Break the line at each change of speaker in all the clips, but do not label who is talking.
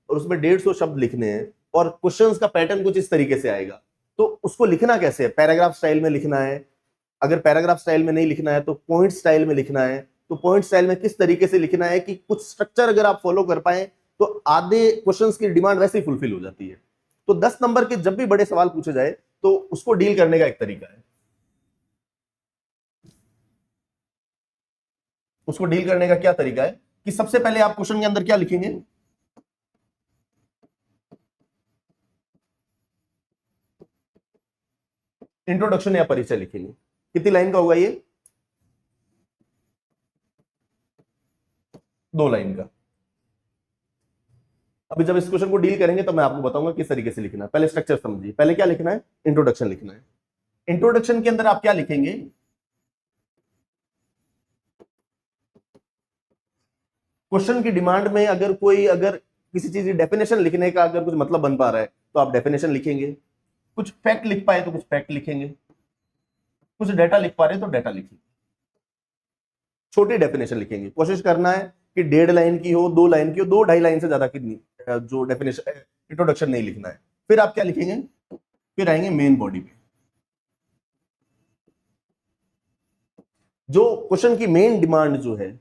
और उसमें 150 शब्द लिखने हैं और क्वेश्चंस का पैटर्न कुछ इस तरीके से आएगा, तो उसको लिखना कैसे है? पैराग्राफ स्टाइल में लिखना है। अगर पैराग्राफ स्टाइल में नहीं लिखना है तो पॉइंट स्टाइल में लिखना है। तो पॉइंट स्टाइल में किस तरीके से लिखना है कि कुछ स्ट्रक्चर अगर आप फॉलो कर पाए तो आधे क्वेश्चंस की डिमांड वैसे ही फुलफिल हो जाती है। तो 10 नंबर के जब भी बड़े सवाल पूछे जाए तो उसको डील करने का एक तरीका है। उसको डील करने का क्या तरीका है कि सबसे पहले आप क्वेश्चन के अंदर क्या लिखेंगे? इंट्रोडक्शन या परिचय लिखेंगे। कितनी लाइन का होगा ये? 2 लाइन का। अभी जब इस क्वेश्चन को डील करेंगे तो मैं आपको बताऊंगा किस तरीके से लिखना है। पहले स्ट्रक्चर समझिए। पहले क्या लिखना है? इंट्रोडक्शन लिखना है। इंट्रोडक्शन के अंदर आप क्या लिखेंगे? क्वेश्चन की डिमांड में अगर किसी चीज की डेफिनेशन लिखने का अगर कुछ मतलब बन पा रहा है तो आप डेफिनेशन लिखेंगे। कुछ फैक्ट लिख पाए तो कुछ फैक्ट लिखेंगे। कुछ डाटा लिख पा रहे हैं तो डाटा लिखेंगे। छोटी डेफिनेशन लिखेंगे। कोशिश करना है कि 1.5 लाइन की हो, 2 लाइन की हो, 2-2.5 लाइन से ज्यादा की जो डेफिनेशन इंट्रोडक्शन नहीं लिखना है। फिर आप क्या लिखेंगे? फिर आएंगे मेन बॉडी पे। जो क्वेश्चन की मेन डिमांड जो है,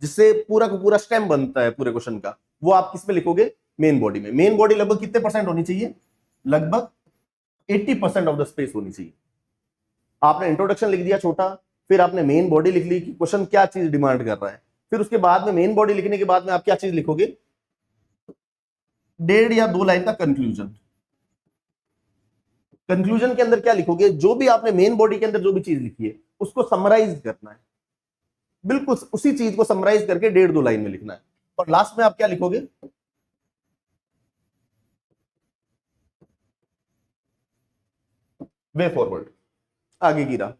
जिससे पूरा का पूरा स्टेम बनता है पूरे क्वेश्चन का, वो आप किस में लिखोगे? मेन बॉडी में। मेन बॉडी लगभग कितने परसेंट होनी चाहिए? लगभग 80% ऑफ द स्पेस होनी चाहिए। आपने इंट्रोडक्शन लिख दिया छोटा, फिर आपने मेन बॉडी लिख ली कि क्वेश्चन क्या चीज डिमांड कर रहा है। फिर उसके बाद में मेन बॉडी लिखने के बाद में आप क्या चीज लिखोगे? 1.5 या 2 लाइन का कंक्लूजन। कंक्लूजन के अंदर क्या लिखोगे? जो भी आपने मेन बॉडी के अंदर जो भी चीज लिखी है उसको समराइज करना है। बिल्कुल उसी चीज को समराइज करके 1.5-2 लाइन में लिखना है। और लास्ट में आप क्या लिखोगे? Way forward. आगे की राह।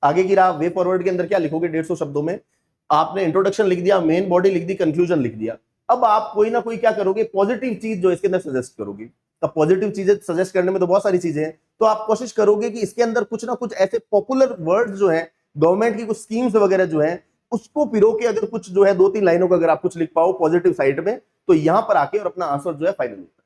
आगे की राह वे फॉरवर्ड के अंदर क्या लिखोगे? 150 शब्दों में आपने इंट्रोडक्शन लिख दिया, मेन बॉडी लिख दी, कंक्लूजन लिख दिया। अब आप कोई ना कोई क्या करोगे? पॉजिटिव चीज जो इसके अंदर सजेस्ट करोगे। अब पॉजिटिव चीजें सजेस्ट करने में तो बहुत सारी चीजें हैं, तो आप कोशिश करोगे कि इसके अंदर कुछ ना कुछ ऐसे पॉपुलर वर्ड जो है, गवर्नमेंट की कुछ स्कीम्स वगैरह जो है, उसको पिरो के अगर कुछ जो है 2-3 लाइनों का अगर आप कुछ लिख पाओ पॉजिटिव साइड में, तो यहां पर आके और अपना आंसर जो है फाइनल होता है।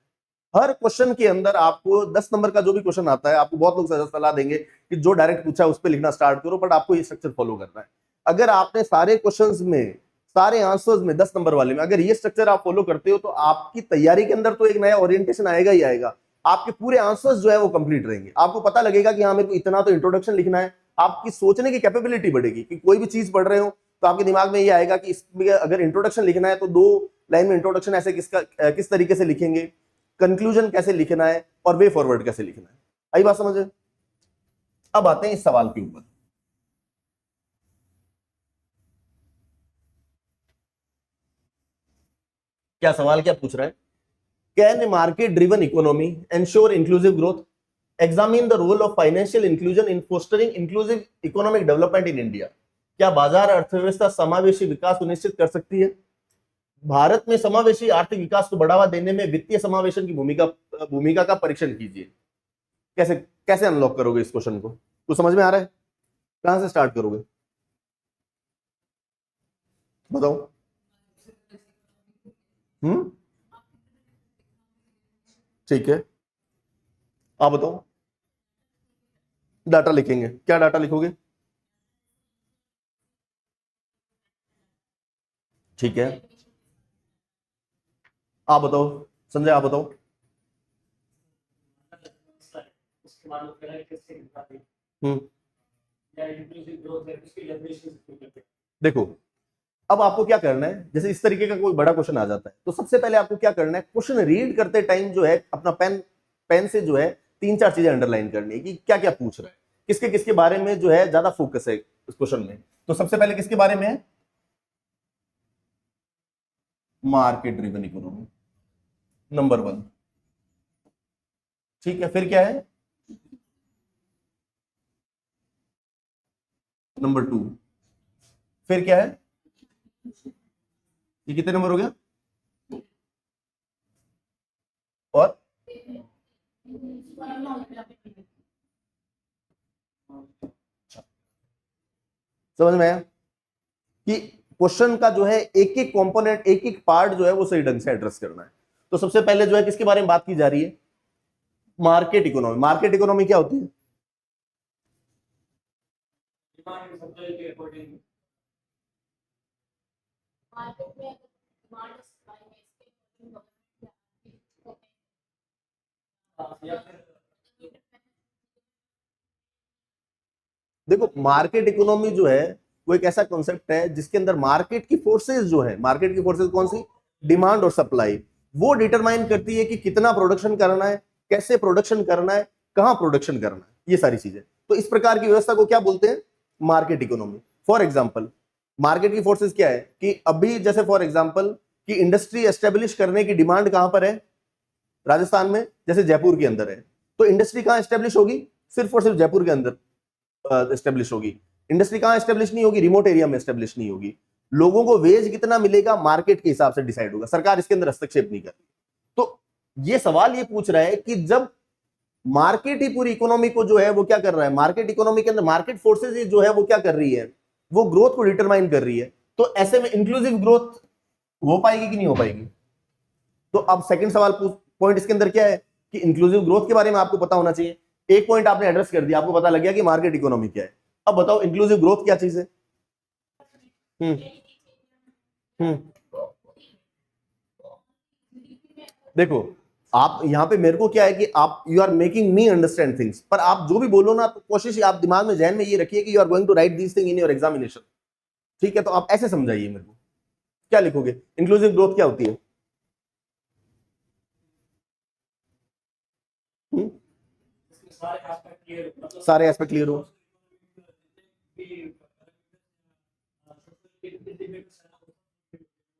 हर क्वेश्चन के अंदर आपको 10 नंबर का जो भी क्वेश्चन आता है, आपको बहुत लोग सलाह देंगे कि जो डायरेक्ट पूछा है उस पर लिखना स्टार्ट करो, बट आपको ये स्ट्रक्चर फॉलो करना है। अगर आपने सारे क्वेश्चंस में, सारे आंसर्स में 10 नंबर वाले में अगर ये स्ट्रक्चर आप फॉलो करते हो तो आपकी तैयारी के अंदर तो एक नया ओरिएंटेशन आएगा ही आएगा। आपके पूरे आंसर्स जो है वो कंप्लीट रहेंगे। आपको पता लगेगा कि हाँ मेरे को इतना तो इंट्रोडक्शन लिखना है। आपकी सोचने की कैपेबिलिटी बढ़ेगी कि कोई भी चीज पढ़ रहे हो तो आपके दिमाग में ये आएगा कि इसमें अगर इंट्रोडक्शन लिखना है तो 2 लाइन में इंट्रोडक्शन ऐसे किस तरीके से लिखेंगे, कंक्लूजन कैसे लिखना है और वे फॉरवर्ड कैसे लिखना है। आई बात समझे? अब आते हैं इस सवाल के ऊपर। क्या सवाल क्या पूछ रहा है? Can market driven economy ensure inclusive growth? Examine the role of financial inclusion in fostering inclusive economic development in India. क्या बाजार अर्थव्यवस्था समावेशी विकास सुनिश्चित कर सकती है? भारत में समावेशी आर्थिक विकास को बढ़ावा देने में वित्तीय समावेशन की भूमिका का परीक्षण कीजिए। कैसे कैसे अनलॉक करोगे इस क्वेश्चन को? कुछ समझ में आ रहा है? कहां से स्टार्ट करोगे बताओ? हम्म, ठीक है, आप बताओ। डाटा लिखेंगे। क्या डाटा लिखोगे? ठीक है, आप बताओ। संजय आप बताओ। हम्म, देखो, अब आपको क्या करना है, जैसे इस तरीके का कोई बड़ा क्वेश्चन आ जाता है तो सबसे पहले आपको क्या करना है, क्वेश्चन रीड करते टाइम जो है अपना पेन पेन से जो है 3-4 चीजें अंडरलाइन करनी है कि क्या क्या पूछ रहा है, किसके किसके बारे में जो है ज्यादा फोकस है इस क्वेश्चन में। तो सबसे पहले किसके बारे में है? Market driven economy, number 1। ठीक है, फिर क्या है? नंबर 2। फिर क्या है? ये कितने नंबर हो गया? और समझ में आया कि क्वेश्चन का जो है एक एक कंपोनेंट, एक एक पार्ट जो है वो सही ढंग से एड्रेस करना है। तो सबसे पहले जो है किसके बारे में बात की जा रही है? Market economy. मार्केट इकोनॉमी क्या होती है? देखो, मार्केट इकोनॉमी जो है वो एक ऐसा कॉन्सेप्ट है जिसके अंदर मार्केट की फोर्सेस जो है, मार्केट की फोर्सेस कौन सी? डिमांड और सप्लाई, वो डिटरमाइन करती है कि कितना प्रोडक्शन करना है, कैसे प्रोडक्शन करना है, कहां प्रोडक्शन करना है, ये सारी चीजें। तो इस प्रकार की व्यवस्था को क्या बोलते हैं? Market economy. For example, market की फोर्सेस क्या है कि अभी जैसे फॉर एग्जाम्पल कि इंडस्ट्री एस्टेब्लिश करने की डिमांड कहां पर है? राजस्थान में, जैसे जयपुर के अंदर है, तो इंडस्ट्री कहां एस्टेब्लिश होगी? सिर्फ और सिर्फ जयपुर के अंदर एस्टेब्लिश होगी। इंडस्ट्री कहां एस्टेब्लिश नहीं होगी? रिमोट एरिया में एस्टेब्लिश नहीं होगी। लोगों को वेज कितना मिलेगा? मार्केट के हिसाब से डिसाइड होगा, सरकार इसके अंदर हस्तक्षेप नहीं कर रही। तो ये सवाल ये पूछ रहा है कि जब मार्केट ही पूरी इकोनॉमी को जो है वो क्या कर रहा है, मार्केट इकोनॉमी के अंदर मार्केट फोर्सेज जो है वो क्या कर रही है? वो ग्रोथ को डिटरमाइन कर रही है। तो ऐसे में इंक्लूसिव ग्रोथ हो पाएगी कि नहीं हो पाएगी? तो अब सेकंड सवाल पॉइंट इसके अंदर क्या है कि इंक्लूसिव ग्रोथ के बारे में आपको पता होना चाहिए। एक पॉइंट आपने एड्रेस कर दिया, आपको पता लग गया कि मार्केट इकोनॉमी क्या है। अब बताओ इंक्लूसिव ग्रोथ क्या चीज है? हम्म हम्म देखो, आप यहां पे मेरे को क्या है कि आप you are making me understand things, पर आप जो भी बोलो ना तो कोशिश आप दिमाग में, जहन में ये रखिए कि you are going to write this thing in your examination. ठीक है, तो आप ऐसे समझाइए मेरे को, क्या लिखोगे? इंक्लूसिव ग्रोथ क्या होती है? हुँ? सारे एस्पेक्ट क्लियर हो?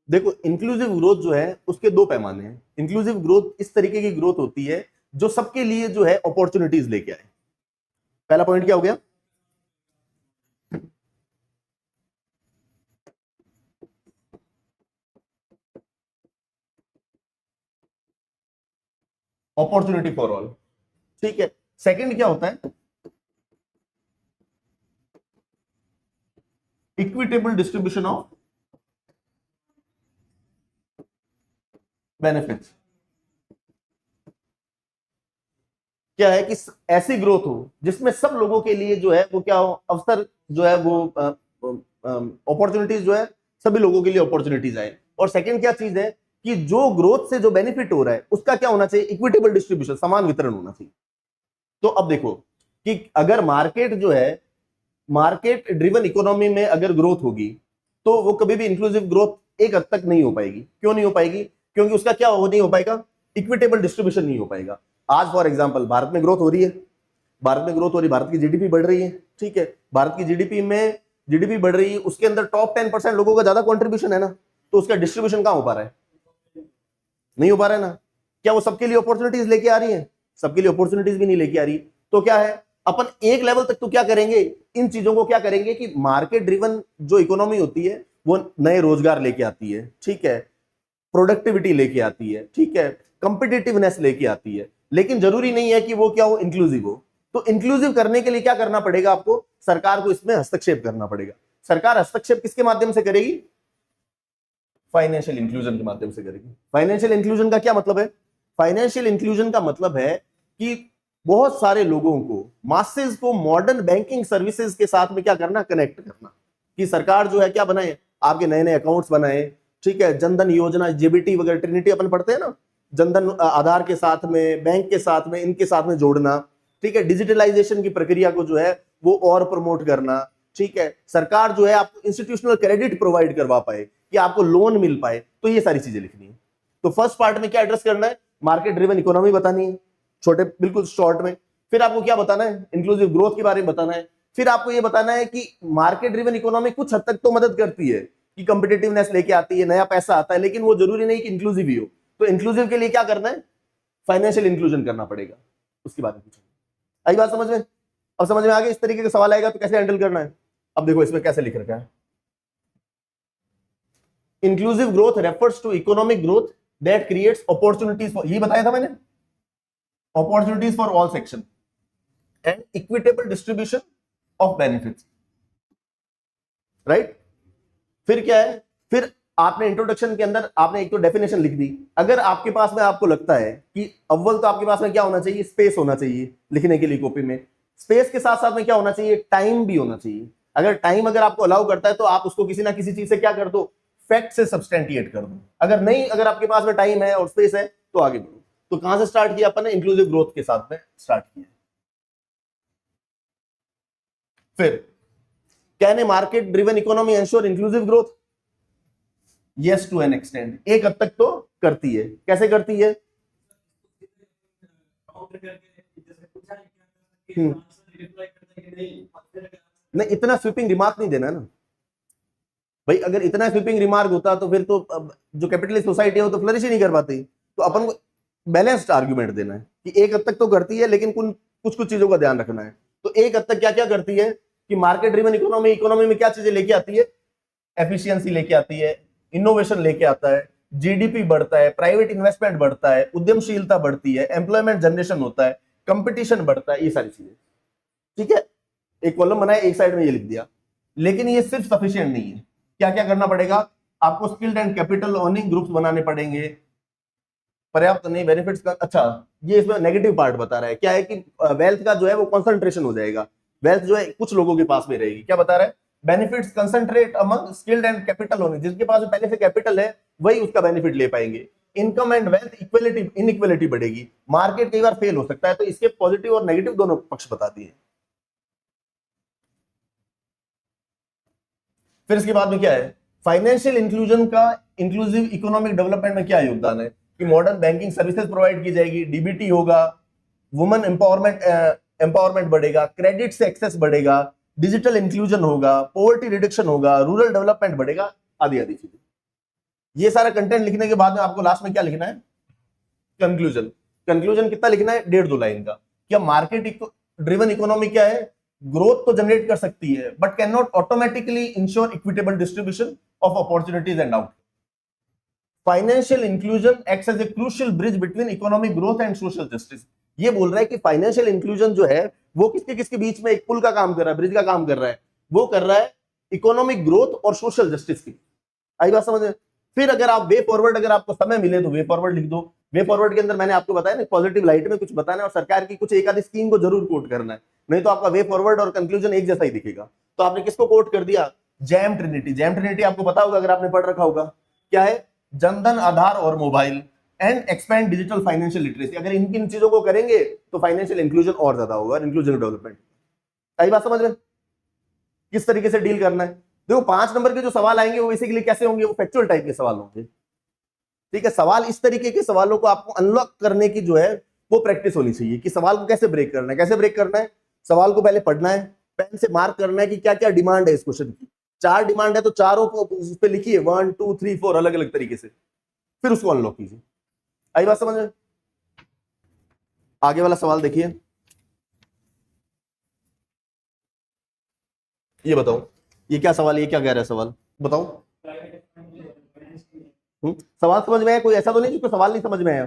देखो, इंक्लूसिव ग्रोथ जो है उसके दो पैमाने हैं। इंक्लूसिव ग्रोथ इस तरीके की ग्रोथ होती है जो सबके लिए जो है अपॉर्चुनिटीज लेके आए। पहला पॉइंट क्या हो गया? Opportunity for all. ठीक है, सेकंड क्या होता है? Equitable distribution of benefits. क्या है कि ऐसी ग्रोथ हो जिसमें सब लोगों के लिए जो है वो क्या हो, अवसर जो है वो अपॉर्चुनिटीज जो है सभी लोगों के लिए अपॉर्चुनिटीज आए। और सेकंड क्या चीज है कि जो ग्रोथ से जो बेनिफिट हो रहा है उसका क्या होना चाहिए? इक्विटेबल डिस्ट्रीब्यूशन, समान वितरण होना चाहिए। तो अब देखो कि अगर मार्केट जो है, मार्केट ड्रिवन इकोनॉमी में अगर ग्रोथ होगी तो वो कभी भी इंक्लूसिव ग्रोथ एक हद तक नहीं हो पाएगी। क्यों नहीं हो पाएगी? क्योंकि उसका क्या नहीं हो पाएगा? इक्विटेबल डिस्ट्रीब्यूशन नहीं हो पाएगा। आज फॉर एग्जांपल भारत में ग्रोथ हो रही है, भारत में ग्रोथ हो रही है, भारत की जीडीपी बढ़ रही है। ठीक है, भारत की जीडीपी बढ़ रही है, उसके अंदर टॉप 10% लोगों का ज्यादा कॉन्ट्रीब्यूशन है ना, तो उसका डिस्ट्रीब्यूशन कहां हो पा रहा है? नहीं हो पा रहा है ना। क्या वो सबके लिए अपॉर्चुनिटीज लेके आ रही है? सबके लिए अपॉर्चुनिटीज भी नहीं लेके आ रही। तो क्या है, अपन एक लेवल तक तो क्या करेंगे, इन चीजों को क्या करेंगे कि मार्केट ड्रिवन जो इकोनॉमी होती है वो नए रोजगार लेके आती है। ठीक है, प्रोडक्टिविटी लेके आती है। ठीक है, कंपिटिटिवनेस लेके आती है, लेकिन जरूरी नहीं है कि वो क्या हो, इंक्लूसिव हो। तो इंक्लूसिव करने के लिए क्या करना पड़ेगा आपको? सरकार को इसमें हस्तक्षेप करना पड़ेगा। सरकार हस्तक्षेप किसके माध्यम से करेगी? फाइनेंशियल इंक्लूजन के माध्यम से करेगी। फाइनेंशियल इंक्लूजन का क्या मतलब है? फाइनेंशियल इंक्लूजन का मतलब है कि बहुत सारे लोगों को, मासेस को मॉडर्न बैंकिंग सर्विसेज के साथ में क्या करना? कनेक्ट करना। कि सरकार जो है क्या बनाए, आपके नए नए अकाउंट्स बनाए। ठीक है, जनधन योजना, जेबीटी वगैरह, ट्रिनिटी अपन पढ़ते हैं ना, जनधन आधार के साथ में, बैंक के साथ में, इनके साथ में जोड़ना। ठीक है, डिजिटलाइजेशन की प्रक्रिया को जो है वो और प्रमोट करना। ठीक है, सरकार जो है आपको इंस्टीट्यूशनल क्रेडिट प्रोवाइड करवा पाए कि आपको लोन मिल पाए। तो ये सारी चीजें लिखनी है। तो फर्स्ट पार्ट में क्या एड्रेस करना है? मार्केट ड्रिवन इकोनॉमी बतानी है, छोटे बिल्कुल शॉर्ट में। फिर आपको क्या बताना है? इंक्लूसिव ग्रोथ के बारे में बताना है। फिर आपको यह बताना है कि मार्केट ड्रिवन इकोनॉमी कुछ हद तक तो मदद करती है कि कंपिटिटिवनेस लेके आती है, नया पैसा आता है, लेकिन वो जरूरी नहीं कि इंक्लूसिव ही हो। तो इंक्लूसिव के लिए क्या करना है? फाइनेंशियल इंक्लूजन करना पड़ेगा। उसके बारे में पूछेंगे। आई बात समझ में? अब समझ में आ गया इस तरीके का सवाल आएगा तो कैसे हैंडल करना है। अब देखो इसमें कैसे लिख रखा है, inclusive growth refers to economic growth that creates opportunities for, ये बताया था मैंने, opportunities for all section and equitable distribution of benefits. Right? फिर क्या है? फिर आपने इंट्रोडक्शन के अंदर आपने एक तो डेफिनेशन लिख दी। अगर आपके पास में आपको लगता है कि अव्वल तो आपके पास में क्या होना चाहिए, स्पेस होना चाहिए लिखने के लिए कॉपी में, स्पेस के साथ साथ में क्या होना चाहिए, टाइम भी होना चाहिए। अगर टाइम अगर आपको अलाउ करता है तो आप उसको किसी ना किसी चीज से क्या कर दो, फैक्ट से सब्सटेंटिएट कर दो। अगर नहीं, अगर आपके पास में टाइम है और स्पेस है तो आगे बढ़ो। तो कहां से स्टार्ट किया अपन ने, इंक्लूसिव ग्रोथ के साथ में स्टार्ट किया। फिर can a market driven economy ensure inclusive growth? Yes to an extent, एक हद तक तो करती है। कैसे करती है? नहीं, इतना स्वीपिंग रिमार्क नहीं देना ना भाई। अगर इतना स्वीपिंग रिमार्क होता तो फिर तो जो कैपिटलिस्ट सोसाइटी है वो तो फ्लरिश ही नहीं कर पाती। तो अपन को बैलेंस्ड आर्गुमेंट देना है कि एक हद तक तो करती है, लेकिन कुछ कुछ चीजों का ध्यान रखना है। तो एक हद तक क्या क्या करती है कि मार्केट ड्रिवन इकोनॉमी में क्या चीजें लेके आती है, एफिशिएंसी लेके आती है, इनोवेशन लेके आता है, जीडीपी बढ़ता है, प्राइवेट इन्वेस्टमेंट बढ़ता है, उद्यमशीलता बढ़ती है, एम्प्लॉयमेंट जनरेशन होता है, कंपटीशन बढ़ता है, ये सारी चीजें। ठीक है, एक कॉलम बनाया, एक साइड में ये लिख दिया। लेकिन ये सिर्फ सफिशिएंट नहीं है, क्या क्या करना पड़ेगा आपको, skilled and capital earning groups बनाने पड़ेंगे, पर्याप्त नहीं बेनिफिट्स का। अच्छा, ये इसमें नेगेटिव पार्ट बता रहा है, क्या है कि वेल्थ का जो है वो कंसंट्रेशन हो जाएगा, वेल्थ जो है कुछ लोगों के पास में रहेगी। क्या बता रहा है, benefits concentrate among skilled and capital only, जिसके पास पहले से कैपिटल है वही उसका बेनिफिट ले पाएंगे। Income and wealth equality, inequality बढ़ेगी। मार्केट कई बार फेल हो सकता है, तो इसके पॉजिटिव और नेगेटिव दोनों पक्ष बता दिए। फिर इसके बाद में क्या है, फाइनेंशियल इंक्लूजन का इंक्लूसिव इकोनॉमिक डेवलपमेंट में क्या योगदान है कि मॉडर्न बैंकिंग सर्विसेज प्रोवाइड की जाएगी, डीबीटी होगा, वुमेन एम्पावरमेंट बढ़ेगा, क्रेडिट से एक्सेस बढ़ेगा, डिजिटल इंक्लूजन होगा, पॉवर्टी रिडक्शन होगा, रूरल डेवलपमेंट बढ़ेगा, आदि आदि चीजें। ये सारा कंटेंट लिखने के बाद में आपको लास्ट में क्या लिखना है, कंक्लूजन। कंक्लूजन कितना लिखना है, 1.5-2 लाइन का। क्या मार्केट ड्रिवन इकोनॉमी क्या है, ग्रोथ तो जनरेट कर सकती है but can not automatically ensure equitable distribution of opportunities and outcome. Financial inclusion acts as a crucial bridge between economic growth and social justice. ये बोल रहा है कि फाइनेंशियल इंक्लूजन जो है वो किसके किसके बीच में एक पुल का काम कर रहा है, ब्रिज का काम कर रहा है। वो कर रहा है इकोनॉमिक ग्रोथ और सोशल जस्टिस की। आई बात समझ में? फिर अगर आप वे फॉरवर्ड, अगर आपको समय मिले तो वे फॉरवर्ड लिख दो। वे फॉरवर्ड के अंदर मैंने आपको बताया ना, पॉजिटिव लाइट में कुछ बताना है और सरकार की कुछ एक आधी स्कीम को जरूर कोट करना है, नहीं तो आपका वे फॉरवर्ड और कंक्लूजन एक जैसा ही दिखेगा। तो आपने किसको कोट कर दिया, जैम ट्रिनिटी। जैम ट्रिनिटी आपको पता होगा अगर आपने पढ़ रखा होगा, क्या है, जनधन, आधार और mobile and expand digital financial literacy. अगर इन चीजों को करेंगे तो फाइनेंशियल इंक्लूजन और ज्यादा होगा, इंक्लूजन डेवलपमेंट। आई बात समझ में? किस तरीके से डील करना है। देखो 5 नंबर के जो सवाल आएंगे वो बेसिकली कैसे होंगे, वो फैक्चुअल टाइप के सवाल होंगे। ठीक है, सवाल इस तरीके के सवालों को आपको अनलॉक करने की जो है वो प्रैक्टिस होनी चाहिए कि सवाल को कैसे ब्रेक करना है। कैसे ब्रेक करना है, सवाल को पहले पढ़ना है, पेन से मार्क करना है कि क्या क्या डिमांड है इस क्वेश्चन की। 4 डिमांड है तो चारों को उस पे लिखिए, 1 2 3 4 अलग अलग तरीके से, फिर उसको अनलॉक कीजिए। आई बात समझ में? आगे वाला सवाल देखिए, ये बताओ ये क्या सवाल, ये क्या कह रहा है सवाल, बताओ। सवाल समझ में आया? कोई ऐसा तो नहीं जिसको सवाल नहीं समझ में आया।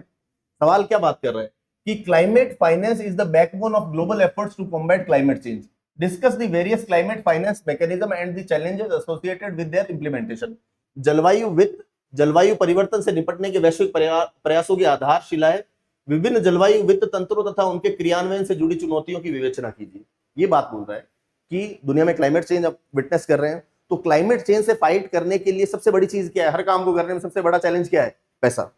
सवाल क्या बात कर रहा है कि climate finance is the backbone of global efforts to combat climate change, discuss the various climate finance mechanism and the challenges associated with their implementation. जलवायु वित्त जलवायु परिवर्तन से निपटने के वैश्विक प्रयासों की आधारशिला है, विभिन्न जलवायु वित्त तंत्रों तथा उनके क्रियान्वयन से जुड़ी चुनौतियों की विवेचना कीजिए। ये बात बोल रहा है कि दुनिया में क्लाइमेट चेंज अब विटनेस कर रहे हैं, तो क्लाइमेट चेंज से फाइट करने के लिए सबसे बड़ी चीज क्या है, हर काम को करने में सबसे बड़ा चैलेंज क्या है, पैसा।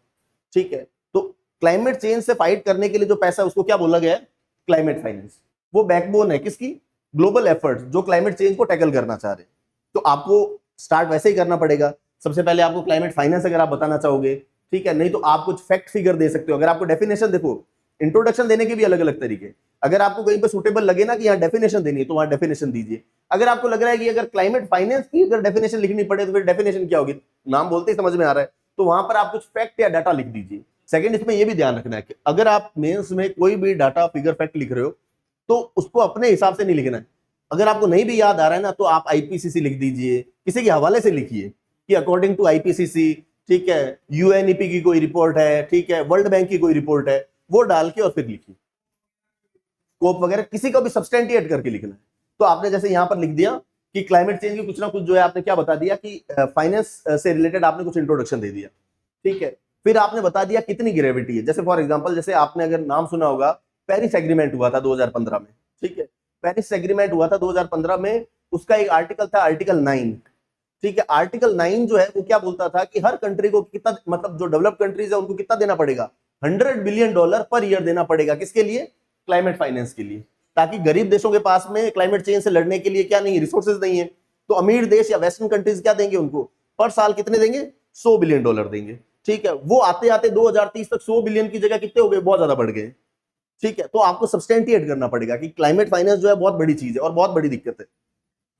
ठीक है, तो क्लाइमेट चेंज से फाइट करने के लिए जो पैसा, उसको क्या बोला गया है, क्लाइमेट फाइनेंस। वो बैकबोन है किसकी, ग्लोबल एफर्ट्स जो क्लाइमेट चेंज को टैकल करना चाह रहे हैं। तो आपको स्टार्ट वैसे ही करना पड़ेगा। सबसे पहले आपको क्लाइमेट फाइनेंस अगर आप बताना चाहोगे, ठीक है, नहीं तो आप कुछ फैक्ट फिगर दे सकते हो। अगर आपको डेफिनेशन, देखो इंट्रोडक्शन देने के भी अलग अलग तरीके, अगर आपको कहीं पर सुटेबल लगे ना कि यहाँ डेफिनेशन देनी है तो वहां डेफिनेशन दीजिए। अगर आपको लग रहा है कि अगर क्लाइमेट फाइनेंस की अगर डेफिनेशन लिखनी पड़े तो फिर डेफिनेशन क्या होगी, नाम बोलते ही समझ में आ रहा है, तो वहां पर आप कुछ फैक्ट या डाटा लिख दीजिए। सेकंड, इसमें यह भी ध्यान रखना है कि अगर आप मेंस में कोई भी डाटा फिगर फैक्ट लिख रहे हो तो उसको अपने हिसाब से नहीं लिखना है। अगर आपको नहीं भी याद आ रहा है ना तो आप आईपीसीसी लिख दीजिए, किसी के हवाले से लिखिए कि अकॉर्डिंग टू आईपीसीसी, ठीक है, यूएनईपी की कोई रिपोर्ट है, ठीक है, वर्ल्ड बैंक की कोई रिपोर्ट है, वो डाल के और फिर लिखिए। स्कोप वगैरह किसी को भी सब्सटेंटिएट करके लिखना है। तो आपने जैसे यहां पर लिख दिया कि क्लाइमेट चेंज की कुछ ना कुछ जो है आपने क्या बता दिया कि फाइनेंस से रिलेटेड आपने कुछ इंट्रोडक्शन दे दिया, ठीक है। फिर आपने बता दिया कितनी ग्रेविटी है, जैसे फॉर एग्जांपल जैसे आपने अगर नाम सुना होगा, पेरिस एग्रीमेंट हुआ था 2015 में, ठीक है। पेरिस एग्रीमेंट हुआ था 2015 में, उसका एक आर्टिकल था आर्टिकल 9, ठीक है। आर्टिकल 9 जो है वो क्या बोलता था कि हर कंट्री को कितना, मतलब जो डेवलप कंट्रीज है उनको कितना देना पड़ेगा, $100 बिलियन पर ईयर देना पड़ेगा, किसके लिए, क्लाइमेट फाइनेंस के लिए, ताकि गरीब देशों के पास में क्लाइमेट चेंज से लड़ने के लिए क्या नहीं है, रिसोर्सेज नहीं है। तो अमीर देश या वेस्टर्न कंट्रीज क्या देंगे उनको, पर साल कितने देंगे, $100 बिलियन देंगे, ठीक है। वो आते आते 2030 तक 100 बिलियन की जगह कितने हो गए, बहुत ज्यादा बढ़ गए, ठीक है। तो आपको सब्सटेंटिएट करना पड़ेगा कि क्लाइमेट फाइनेंस जो है बहुत बड़ी चीज है और बहुत बड़ी दिक्कत है।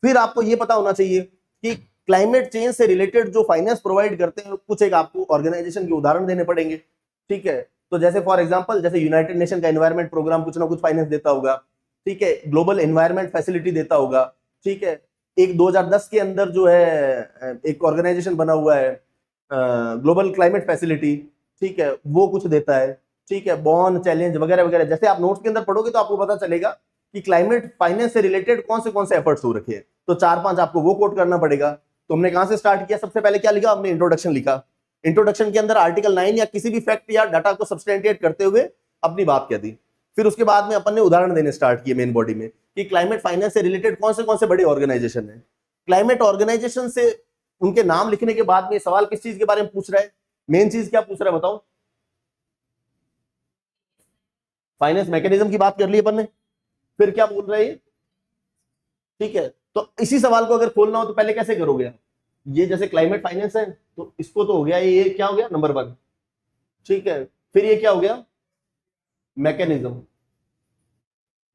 फिर आपको यह पता होना चाहिए कि क्लाइमेट चेंज से रिलेटेड जो फाइनेंस प्रोवाइड करते हैं कुछ एक आपको ऑर्गेनाइजेशन के उदाहरण देने पड़ेंगे, ठीक है। तो जैसे फॉर एग्जांपल जैसे यूनाइटेड नेशन का एनवायरनमेंट प्रोग्राम कुछ ना कुछ फाइनेंस देता होगा, ठीक है। ग्लोबल एनवायरनमेंट फैसिलिटी देता होगा, ठीक है। एक 2010 के अंदर जो है एक ऑर्गेनाइजेशन बना हुआ है ग्लोबल क्लाइमेट फैसिलिटी, ठीक है, वो कुछ देता है, ठीक है। बॉन चैलेंज वगैरह वगैरह, जैसे आप नोट्स के अंदर पढ़ोगे तो आपको पता चलेगा कि क्लाइमेट फाइनेंस से रिलेटेड कौन से एफर्ट्स हो रखे हैं। तो 4-5 आपको वो कोट करना पड़ेगा। तो हमने कहां से स्टार्ट किया, सबसे पहले क्या लिखा हमने, इंट्रोडक्शन लिखा। इंट्रोडक्शन के अंदर आर्टिकल 9 या किसी भी फैक्ट या डाटा को सब्सटेंटिएट करते हुए अपनी बात कह दी। फिर उसके बाद में अपन ने उदाहरण देने स्टार्ट किए मेन बॉडी में कि क्लाइमेट फाइनेंस से रिलेटेड कौन से बड़े ऑर्गेनाइजेशन है। क्लाइमेट ऑर्गेनाइजेशन से उनके नाम लिखने के बाद में सवाल किस चीज के बारे में पूछ रहा है, मेन चीज क्या पूछ रहा है बताओ, फाइनेंस मैकेनिज्म की बात कर ली अपन ने। फिर क्या बोल रहे हैं, ठीक है। तो इसी सवाल को अगर खोलना हो तो पहले कैसे करोगे, ये जैसे क्लाइमेट फाइनेंस है तो इसको तो हो गया, ये क्या हो गया नंबर 1, ठीक है। फिर ये क्या हो गया, मैकेनिज्म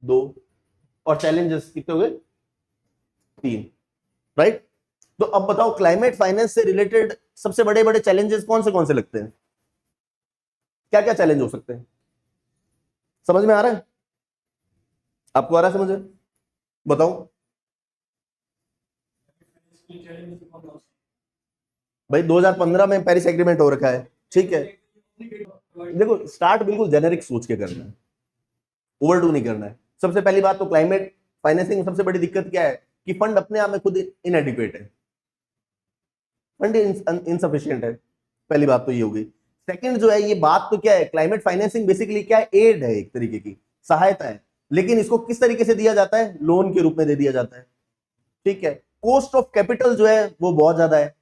2, और चैलेंजेस कितने हो गए 3, राइट। तो अब बताओ क्लाइमेट फाइनेंस से रिलेटेड सबसे बड़े बड़े चैलेंजेस कौन से लगते हैं, क्या क्या चैलेंज हो सकते हैं, समझ में आ रहा है, आपको आ रहा है समझ में, बताओ भाई। 2015 में पेरिस एग्रीमेंट हो रखा है, ठीक है। देखो स्टार्ट बिल्कुल जेनेरिक सोच के करना है, ओवरडू नहीं करना है। सबसे पहली बात तो क्लाइमेट फाइनेंसिंग में सबसे बड़ी दिक्कत क्या है कि फंड अपने आप में खुद इनएडिक्वेट है, फंड इनसफिशिएंट है, पहली बात तो ये हो गई। सेकंड जो है ये बात तो क्या है, क्लाइमेट फाइनेंसिंग बेसिकली क्या है, एड है, एक तरीके की सहायता है, लेकिन इसको किस तरीके से दिया जाता है, लोन के रूप में दे दिया जाता है, ठीक है। कॉस्ट ऑफ कैपिटल जो है वो बहुत ज्यादा है,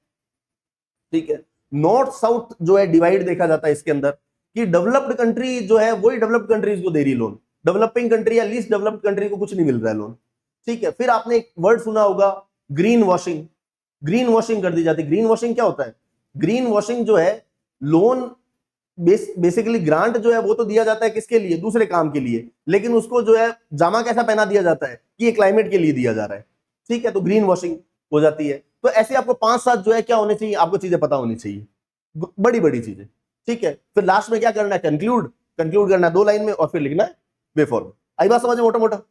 ठीक है। नॉर्थ साउथ जो है डिवाइड देखा जाता है इसके अंदर कि डेवलप्ड कंट्री जो है वही डेवलप्ड कंट्रीज को दे रही लोन, डेवलपिंग कंट्री या लीस्ट डेवलप्ड कंट्री को कुछ नहीं मिल रहा है लोन, ठीक है। फिर आपने एक वर्ड सुना होगा ग्रीन वॉशिंग, ग्रीन वॉशिंग कर दी जाती है। ग्रीन वॉशिंग क्या होता है, ग्रीन वॉशिंग जो है लोन बेसिकली ग्रांट जो है वो तो दिया जाता है किसके लिए, दूसरे काम के लिए, लेकिन उसको जो है जामा कैसा पहना दिया जाता है कि ये क्लाइमेट के लिए दिया जा रहा है, ठीक है। तो ग्रीन वॉशिंग हो जाती है। तो ऐसे आपको 5-7 जो है क्या होने चाहिए, आपको चीजें पता होनी चाहिए, बड़ी बड़ी चीजें, ठीक है। फिर लास्ट में क्या करना है, कंक्लूड, कंक्लूड करना है 2 लाइन में और फिर लिखना है वे फॉर्म। आई बात समझ में, मोटा मोटा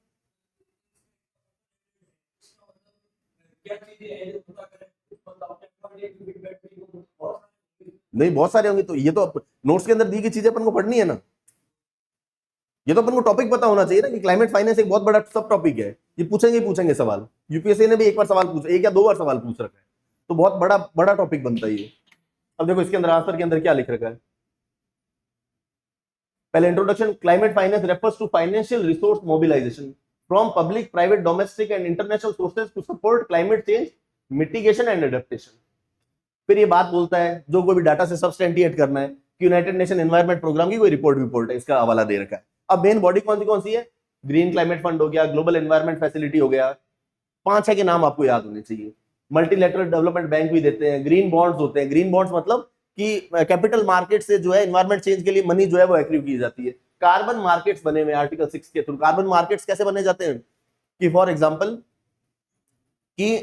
नहीं, बहुत सारे होंगे। तो ये तो नोट्स के अंदर दी गई चीजें अपन को पढ़नी है ना, ये तो अपन को टॉपिक पता होना चाहिए ना कि क्लाइमेट फाइनेंस एक बहुत बड़ा सब टॉपिक है, ये पूछेंगे पूछेंगे सवाल, यूपीएससी ने भी एक बार सवाल पूछा, 1 या 2 बार सवाल पूछ रखा है, तो बहुत बड़ा बड़ा टॉपिक बनता है ये। अब देखो इसके अंदर आंसर के अंदर क्या लिख रखा है, पहले introduction, climate finance refers to financial resource mobilisation from public private domestic and international sources to support climate change mitigation and adaptation. फिर ये बात बोलता है जो कोई भी डाटा से सब्सटेंटिएट करना है कि यूनाइटेड नेशन एनवायरनमेंट प्रोग्राम की कोई रिपोर्ट है, इसका हवाला दे रखा है। अब मेन बॉडी कौन सी है, ग्रीन क्लाइमेट फंड हो गया, ग्लोबल एनवायरनमेंट फैसिलिटी हो गया, 5-6 के नाम आपको याद होने चाहिए। मल्टीलेटरल डेवलपमेंट बैंक भी देते हैं, ग्रीन बॉन्ड्स होते हैं, ग्रीन बॉन्ड्स मतलब कि कैपिटल मार्केट से जो है एनवायरनमेंट चेंज के लिए मनी जो है वो एक्रिव की जाती है। कार्बन मार्केट्स बने हुए आर्टिकल 6 के थ्रू। कार्बन मार्केट्स कैसे बने जाते हैं कि फॉर एग्जांपल कि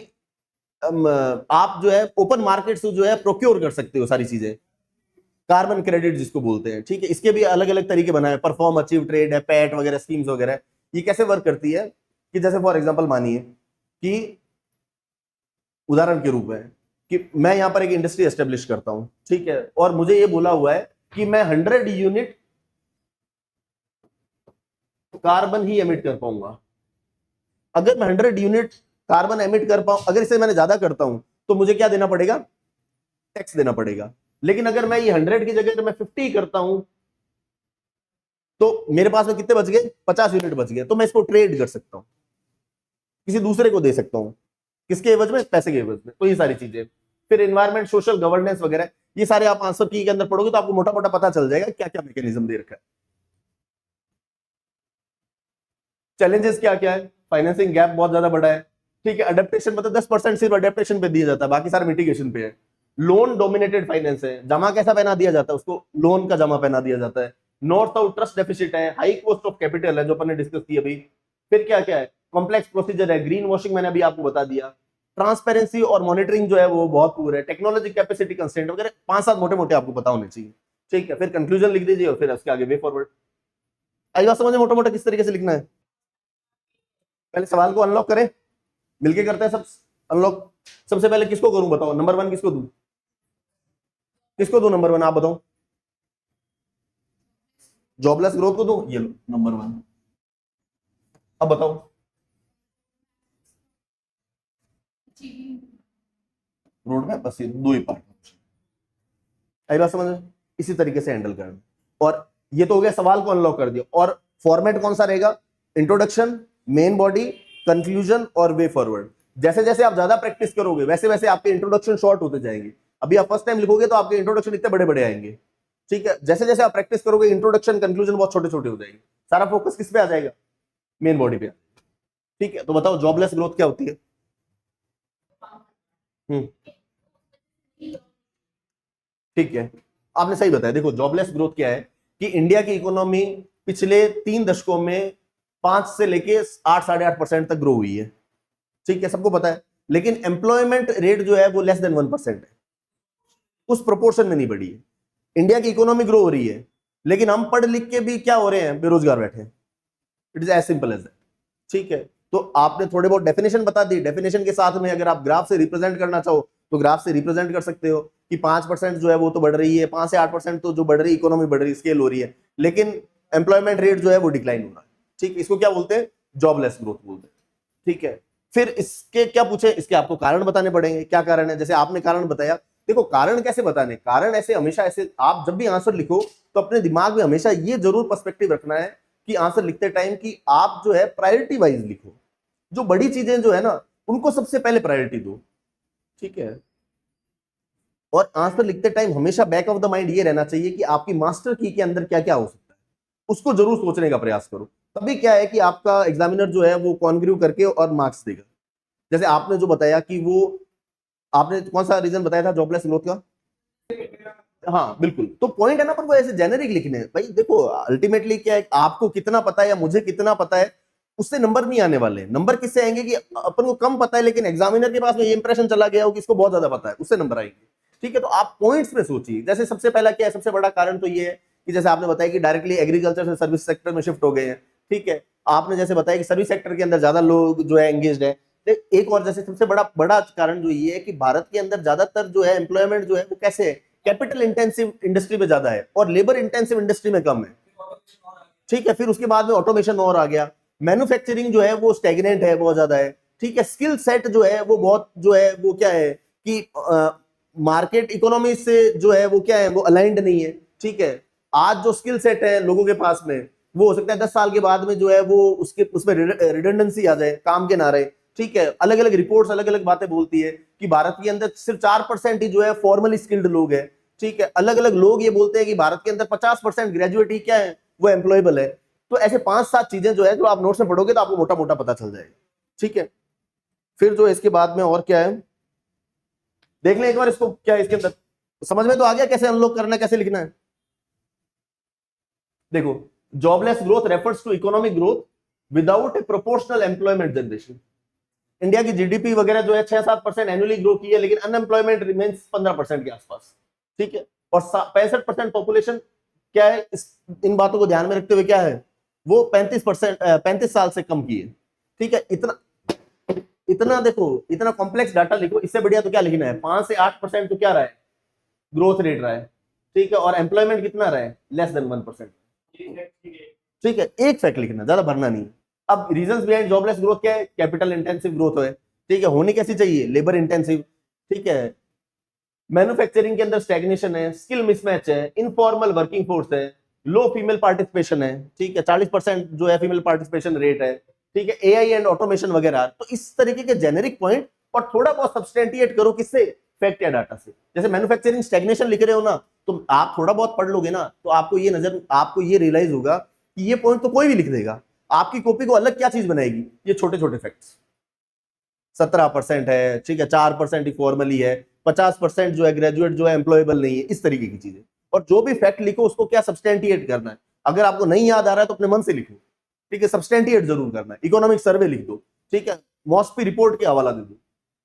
आप जो है ओपन मार्केट से जो है प्रोक्योर कर सकते हो सारी चीजें, कार्बन क्रेडिट जिसको बोलते हैं, ठीक है। इसके भी अलग अलग तरीके बनाए, परफॉर्म अचीव ट्रेड है, पैट वगैरह स्कीम्स वगैरह। ये कैसे वर्क करती है कि जैसे फॉर एग्जांपल मानिए कि उदाहरण के रूप में कि मैं यहां पर एक इंडस्ट्री एस्टेब्लिश करता हूं, ठीक है, और मुझे ये बोला हुआ है कि मैं 100 यूनिट कार्बन ही एमिट कर पाऊंगा। अगर मैं 100 यूनिट कार्बन एमिट कर पाऊं, अगर इसे मैंने ज्यादा करता हूं तो मुझे क्या देना पड़ेगा, टैक्स देना पड़ेगा। लेकिन अगर मैं ये 100 की जगह मैं 50 करता हूं तो मेरे पास में कितने बच गए, 50 यूनिट बच गए, तो मैं इसको ट्रेड कर सकता हूं, किसी दूसरे को दे सकता हूं, किसके एवज में, पैसे के एवज में। तो ये सारी चीजें, फिर एनवायरमेंट, सोशल गवर्नेंस वगैरह, ये सारे आप आंसर की के अंदर पढ़ोगे तो आपको मोटा मोटा पता चल जाएगा क्या क्या मैकेनिज्म दे रखा है। चैलेंजेस क्या क्या है, फाइनेंसिंग गैप बहुत ज्यादा बड़ा है, ठीक है। अडेप्टेशन मतलब 10% सिर्फ अडेप्टेशन पे दिया जाता है, बाकी सारा मिटिगेशन पे है। लोन डोमिनेटेड फाइनेंस है, जमा कैसा पहना दिया जाता है, उसको लोन का जमा पहना दिया जाता है। नॉर्थ साउथ ट्रस्ट डेफिसिट है, हाई कॉस्ट ऑफ कैपिटल है जो अपन ने डिस्कस की अभी। फिर क्या क्या है, कॉम्प्लेक्स प्रोसीजर है, ग्रीन वॉशिंग मैंने अभी आपको बता दिया। ट्रांसपेरेंसी और मॉनिटरिंग जो है वो बहुत पूरा है, टेक्नोलॉजी कैपेसिटी कंस्ट्रेंट वगैरह 5-7 मोटे मोटे आपको पता होने चाहिए, ठीक है। फिर कंक्लूजन लिख दीजिए और फिर उसके आगे वे फॉरवर्ड। आई बात समझ में मोटा मोटा किस तरीके से लिखना है। पहले सवाल को अनलॉक करें, मिलके करते हैं सब अनलॉक। सबसे पहले किसको करूं बताओ, नंबर 1 किसको दूं, किसको दूं नंबर 1 आप बताओ। जॉबलेस ग्रोथ को दूं, ये लो नंबर 1। अब बताओ, रोड में बस ये 2 ही पार्ट, आई बात समझ में। इसी तरीके से हैंडल करना। और ये तो हो गया, सवाल को अनलॉक कर दिया। और फॉर्मेट कौन सा रहेगा, इंट्रोडक्शन, मेन बॉडी, कंक्लूजन और वे फॉरवर्ड। जैसे जैसे आप ज्यादा प्रैक्टिस करोगे वैसे वैसे आपके इंट्रोडक्शन शॉर्ट होते जाएंगे। अभी आप फर्स्ट टाइम लिखोगे तो आपके इंट्रोडक्शन इतने बड़े बड़े आएंगे, ठीक है। जैसे जैसे आप प्रैक्टिस करोगे इंट्रोडक्शन कंक्लूजन बहुत छोटे छोटे हो जाएंगे, सारा फोकस किस पे आ जाएगा, मेन बॉडी पे, ठीक है। तो बताओ जॉबलेस ग्रोथ क्या होती है। हम्म, ठीक है, आपने सही बताया। देखो जॉबलेस ग्रोथ क्या है कि इंडिया की इकोनॉमी पिछले 3 दशकों में 5 से लेके 8-8.5% तक ग्रो हुई है, ठीक है, सबको पता है। लेकिन एम्प्लॉयमेंट रेट जो है वो लेस देन 1% है, उस प्रोपोर्शन में नहीं बढ़ी है। इंडिया की इकोनॉमी ग्रो हो रही है लेकिन हम पढ़ लिख के भी क्या हो रहे हैं, बेरोजगार बैठे हैं। It is as simple as that, ठीक है। तो आपने थोड़े बहुत डेफिनेशन बता दी, डेफिनेशन के साथ में अगर आप ग्राफ से रिप्रेजेंट करना चाहो तो ग्राफ से रिप्रेजेंट कर सकते हो कि 5% जो है वो तो बढ़ रही है, 5 से 8% तो जो बढ़ रही है, इकोनॉमी बढ़ रही है, स्केल हो रही है, लेकिन एम्प्लॉयमेंट रेट जो है वो डिक्लाइन हो रहा है, ठीक। इसको क्या बोलते हैं, जॉबलेस ग्रोथ बोलते हैं, ठीक है। फिर इसके क्या पूछे, इसके आपको कारण बताने पड़ेंगे, क्या कारण है। जैसे आपने कारण बताया, देखो कारण कैसे बताने, कारण ऐसे हमेशा ऐसे, आप जब भी आंसर लिखो तो अपने दिमाग में हमेशा ये जरूर पर्सपेक्टिव रखना है कि आंसर लिखते टाइम कि आप जो है प्रायोरिटी वाइज लिखो, जो बड़ी चीजें जो है ना उनको सबसे पहले प्रायोरिटी दो, ठीक है। और आंसर लिखते टाइम हमेशा बैक ऑफ द माइंड ये रहना चाहिए कि आपकी मास्टर की के अंदर क्या क्या हो सकता है, उसको जरूर सोचने का प्रयास करो। तभी क्या है कि आपका एग्जामिनर जो है वो कॉन्ग्रू करके और मार्क्स देगा। जैसे आपने जो बताया कि वो, आपने कौन सा रीजन बताया था जॉबलेस ग्रोथ का, हाँ बिल्कुल। तो पॉइंट है ना, पर वो ऐसे जेनेरिक लिखने हैं भाई। देखो अल्टीमेटली क्या है, आपको कितना पता है या मुझे कितना पता है उससे नंबर नहीं आने वाले। नंबर किससे आएंगे कि अपन को कम पता है लेकिन एग्जामिनर के पास में ये इंप्रेशन चला गया हो कि इसको बहुत ज्यादा पता है, उससे नंबर आएंगे, ठीक है। तो आप पॉइंट्स पे सोचिए। जैसे सबसे पहला क्या है, सबसे बड़ा कारण तो ये है कि जैसे आपने बताया कि डायरेक्टली एग्रीकल्चर से सर्विस सेक्टर में शिफ्ट हो गए हैं, ठीक है। आपने जैसे बताया कि सर्विस सेक्टर के अंदर ज्यादा लोग जो है एंगेज्ड है। एक और जैसे सबसे बड़ा बड़ा कारण जो ये है कि भारत के अंदर ज्यादातर जो है एम्प्लॉयमेंट जो है वो कैसे है, कैपिटल इंटेंसिव इंडस्ट्री में ज्यादा है और लेबर इंटेंसिव इंडस्ट्री में कम है, ठीक है। फिर उसके बाद में ऑटोमेशन और आ गया, मैन्युफैक्चरिंग जो है वो स्टैग्नेंट है, बहुत ज्यादा है, ठीक है। स्किल सेट जो है वो बहुत जो है वो क्या है कि मार्केट इकोनॉमी से जो है वो क्या है, वो अलाइंड नहीं है, ठीक है। आज जो स्किल सेट है लोगों के पास में वो हो सकता है 10 साल के बाद में जो है वो उसके उसमें रिडंडेंसी आ जाए, काम के ना रहे, ठीक है। अलग अलग रिपोर्ट्स अलग अलग बातें बोलती है कि भारत के अंदर सिर्फ 4% ही जो है फॉर्मली स्किल्ड लोग है, ठीक है। अलग अलग लोग ये बोलते हैं कि भारत के अंदर 50% ग्रेजुएट ही क्या है, वो एम्प्लॉयबल है। तो ऐसे 5-7 चीजें जो है जो आप नोट्स में पढ़ोगे तो आपको मोटा मोटा पता चल जाएगा, ठीक है। फिर जो इसके बाद में और क्या है, देख लें एक बार इसको, क्या है इसके अंदर समझ में तो आ गया कैसे अनलॉक करना है, कैसे लिखना है। देखो jobless growth refers to economic growth without a proportional employment generation. India की जीडीपी वगैरह जो है 6-7% एनुअली ग्रो की है लेकिन अनएम्प्लॉयमेंट रिमेन्स 15% के आसपास, ठीक है। और 65% पॉपुलेशन क्या है, इन बातों को ध्यान में रखते हुए क्या है, वो 35 साल से कम की है, ठीक है। इतना इतना देखो, इतना कॉम्प्लेक्स डाटा लिखो, इससे बढ़िया तो क्या लिखना है, 5 से 8% तो क्या रहा है, ग्रोथ रेट रहा है, ठीक है। और एम्प्लॉयमेंट कितना रहा है, लेस देन 1%, ठीक है। एक फैक्ट लिखना, ज्यादा भरना नहीं। अब रीजंस बिहाइंड जॉबलेस ग्रोथ क्या है, कैपिटल इंटेंसिव ग्रोथ है, ठीक है, होनी कैसी चाहिए, लेबर इंटेंसिव। ठीक है, मैन्युफैक्चरिंग के अंदर स्टैग्नेशन है, स्किल मिसमैच है, इनफॉर्मल वर्किंग फोर्स है, लो फीमेल पार्टिसिपेशन है। ठीक है, 40% जो है फीमेल पार्टिसिपेशन रेट है। ठीक है, एआई एंड ऑटोमेशन वगैरह। तो इस तरीके के जेनेरिक पॉइंट, और थोड़ा बहुत सब्सटेंटिएट करो किससे, फैक्ट या डाटा से। जैसे मैन्युफैक्चरिंग स्टैग्नेशन लिख रहे हो ना, तो आप थोड़ा बहुत पढ़ लोगे ना, तो आपको ये रियलाइज होगा कि ये पॉइंट तो कोई भी लिख देगा, आपकी कॉपी को अलग क्या चीज बनाएगी, ये छोटे छोटे फैक्ट्स। 17% है, ठीक है, 4% ही फॉर्मली है, 50% जो है ग्रेजुएट जो है एम्प्लॉयबल नहीं है, इस तरीके की चीजें। और जो भी फैक्ट लिखो उसको क्या सब्सटेंटिएट करना है। अगर आपको नहीं याद आ रहा है तो अपने मन से लिखो, ठीक है, सब्सटेंटिएट जरूर करना है। इकोनॉमिक सर्वे लिख दो, ठीक है, मॉस्पी रिपोर्ट के हवाला दे दो,